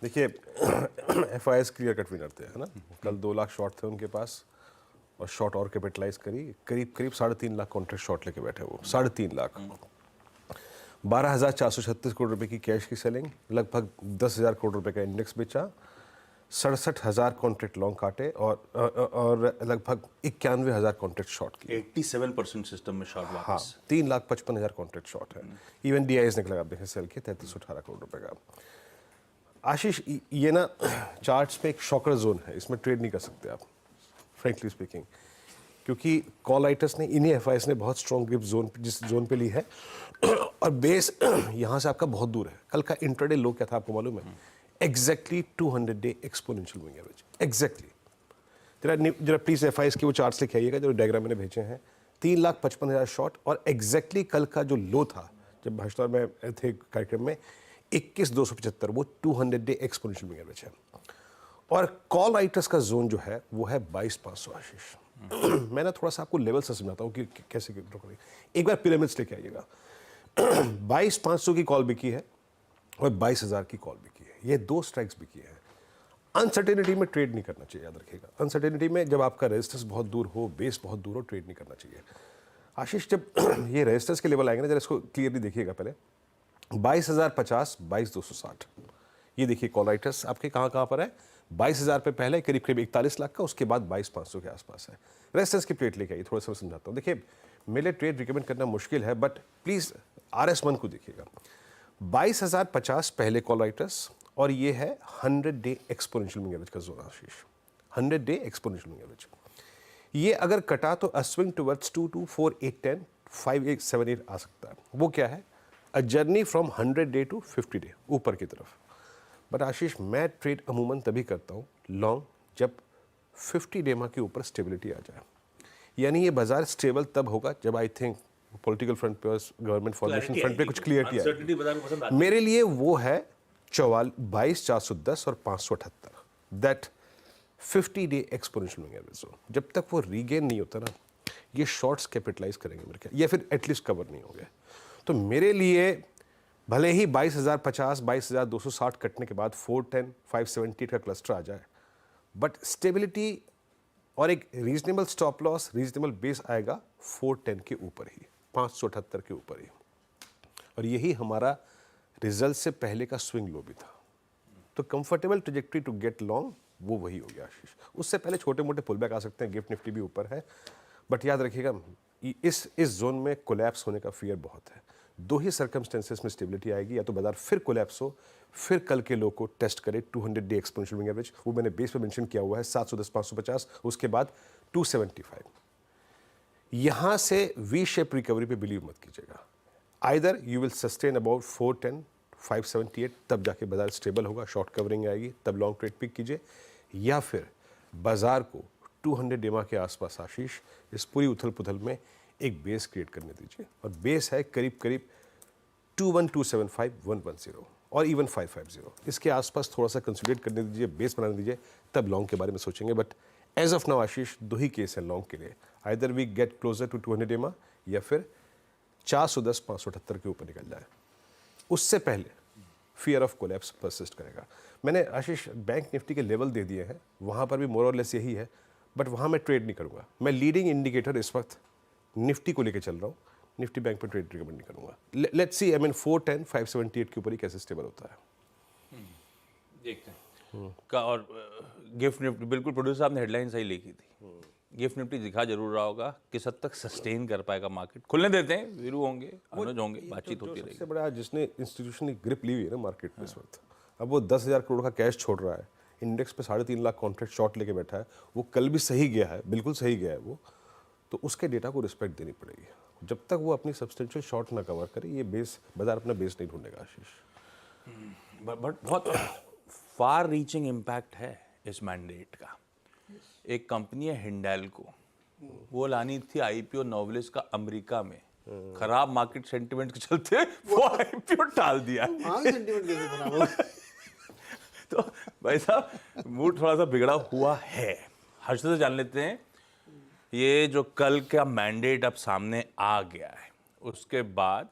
देखिए FIs clear cut winner थे, है ना। कल 2 लाख शॉर्ट थे उनके पास और शॉर्ट और कैपिटलाइज करी, करीब करीब 3.5 लाख कॉन्ट्रैक्ट शॉर्ट लेके बैठे वो, 3.5 लाख। 12,436 करोड़ रुपए की कैश की सेलिंग, लगभग 10,000 करोड़ रुपए का इंडेक्स बेचा, 67,000 कॉन्ट्रैक्ट लॉन्ग काटे और लगभग 91,000 कॉन्ट्रैक्ट शॉर्ट किए। 87% सिस्टम में शॉर्ट हाँ, वापस। 3,55,000 कॉन्ट्रैक्ट शॉर्ट है। इवन DIs निकला, आप देखें सेल के 3318 करोड़ रुपए का। आशीष, ये ना चार्ट्स पे एक शॉकर जोन है, इसमें ट्रेड नहीं कर सकते आप, फ्रेंकली स्पीकिंग, क्योंकि कॉल राइटर्स ने, इन्हीं FIs ने बहुत स्ट्रॉन्ग ग्रिप जोन, जिस जोन पे ली है और बेस यहाँ से आपका बहुत दूर है। कल का इंट्राडे लो क्या था आपको मालूम है? Exactly 200 day exponential moving average, exactly. जरा प्लीज FIs के वो चार्ट्स लेके आइएगा जो डायग्राम मैंने भेजे हैं। 3,55,000 शॉर्ट और एग्जैक्टली कल का जो लो था जब भाषण में थे कार्यक्रम में 21,275, वो 200 डे एक्सपोनेंशियल मूविंग एवरेज है। और कॉल राइटर्स का जोन जो है वो है 22,500। आशीष मैं ना थोड़ा सा आपको लेवल से समझाता हूँ कि कैसे एक बार पिरामिड्स लेके आइएगा। 22,500 की कॉल बिकी है और 22,000 की कॉल बिकी है, ये 2 स्ट्राइक्स बिकी है। अनसर्टेनिटी में ट्रेड नहीं करना चाहिए, याद रखिएगा। अनसर्टेनिटी में जब आपका रेजिस्टेंस बहुत दूर हो, बेस बहुत दूर हो, ट्रेड नहीं करना चाहिए। आशीष, जब ये रेजिस्टेंस के लेवल आएंगे ना, जरा इसको क्लियरली देखिएगा पहले। 22,050, 22,260, ये देखिए कॉल राइटर्स आपके कहाँ कहाँ पर है। 22,000 पे पहले करीब करीब 41 लाख का, उसके बाद 22,500 के आसपास है। रेजिस्टेंस की प्लेट लेके आइए, थोड़ा सा मैं समझाता हूँ। देखिए मेरे ट्रेड रिकमेंड करना मुश्किल है, बट प्लीज़ RS1 को देखिएगा। 22,050 पहले कॉल राइटर्स और ये है 100 डे एक्सपोनेंशियल मूविंग एवरेज का जोन। आशीष, 100 डे एक्सपोनेंशियल मूविंग एवरेज, ये अगर कटा तो स्विंग टुवर्ड्स 224,810, 5878 आ सकता है। वो क्या है? A journey from 100 day to 50 day ऊपर की तरफ। बट आशीष, मैं ट्रेड अमूमन तभी करता हूँ लॉन्ग जब 50 डेमा के ऊपर स्टेबिलिटी आ जाए। यानी ये बाजार स्टेबल तब होगा जब आई थिंक पॉलिटिकल फ्रंट पे, गवर्नमेंट फॉर्मेशन फ्रंट पे कुछ क्लियरिटी आए। मेरे लिए वो है 22,410 और 578, that 50 day exponential moving average zone. जब तक वो रीगेन नहीं होता ना, ये शॉर्ट्स कैपिटलाइज करेंगे मेरे ख्याल, या फिर एटलीस्ट कवर नहीं होंगे। तो मेरे लिए भले ही 22,050, 22,260 कटने के बाद 410, 578 का क्लस्टर आ जाए, बट स्टेबिलिटी और एक reasonable stop loss, reasonable base आएगा 410 के ऊपर ही, 578 के ऊपर ही। और यही हमारा रिजल्ट से पहले का स्विंग लो भी था। तो comfortable trajectory to get long वो वही हो गया आशीष। उससे पहले छोटे मोटे पुलबैक आ सकते हैं, गिफ्ट निफ्टी भी ऊपर है, बट याद रखिएगा इस जोन में कोलैप्स होने का फियर बहुत है। 2 ही सर्कमस्टेंसेस में स्टेबिलिटी आएगी, या तो बाजार फिर कोलैप्स हो, फिर कल के लो को टेस्ट करे 200 डे एक्सपोनेंशियल मूविंग एवरेज, वो मैंने बेस पे मेंशन किया हुआ है 710, 550, उसके बाद 275। यहां से वी शेप रिकवरी पे बिलीव मत कीजिएगा। Either you will sustain about 410, 578, तब जाके बाजार स्टेबल होगा, शॉर्ट कवरिंग आएगी, तब लॉन्ग ट्रेड पिक कीजिए, या फिर बाजार को 200 डेमा के आसपास आशीष इस पूरी उथल पुथल में एक बेस क्रिएट करने दीजिए। और बेस है करीब करीब 21275, 110 और इवन 550, इसके आसपास थोड़ा सा कंसोलिडेट करने दीजिए, बेस बनाने दीजिए, तब लॉन्ग के बारे में सोचेंगे। But as of now Ashish 2 ही केस है लॉन्ग के लिए, either we get closer to 200 डेमा या फिर 410, 578 के ऊपर निकल जाए। उससे पहले फियर ऑफ कोलैप्स परसिस्ट करेगा। मैंने आशीष बैंक निफ्टी के लेवल दे दिए हैं, वहाँ पर भी मोर और लेस यही है, बट वहाँ मैं ट्रेड नहीं करूँगा। मैं लीडिंग इंडिकेटर इस वक्त निफ्टी को लेके चल रहा हूँ, निफ्टी बैंक पर ट्रेड रिकमेंड नहीं करूँगा। लेट्स सी, 410, 578 के ऊपर ही कैसे स्टेबल होता है, देखते हैं। और गिफ्ट निफ्टी, बिल्कुल प्रोड्यूसर साहब ने हेडलाइन सही लिखी थी। गिफ्ट निफ्टी दिखा जरूर रहा होगा, किस हद तक सस्टेन कर पाएगा मार्केट। खुलने देते हैं, वीरू होंगे, अनुज होंगे, बातचीत होती रहेगी। सबसे बड़ा जिसने इंस्टीट्यूशनल ग्रिप ली हुई है ना मार्केट पे इस वक्त, अब वो 10,000 करोड़ का कैश छोड़ रहा है, इंडेक्स पे 3.5 लाख कॉन्ट्रैक्ट शॉर्ट लेके बैठा है। वो कल भी सही गया है, बिल्कुल सही गया है वो, तो उसके डेटा को रिस्पेक्ट देनी पड़ेगी। जब तक वो अपनी सब्सटेंशियल शॉर्ट ना कवर करे, ये बेस, बाजार अपना बेस नहीं ढूंढेगा आशीष। बट बहुत फार रीचिंग इम्पैक्ट है इस मैंडेट का। एक कंपनी है हिंडेल्को, वो लानी थी IPO नोवेलिस का अमेरिका में, खराब मार्केट सेंटिमेंट के चलते वो IPO टाल दिया। तो भाई साहब मूड थोड़ा सा बिगड़ा हुआ है। हर्ष से जान लेते हैं, ये जो कल का मैंडेट अब सामने आ गया है, उसके बाद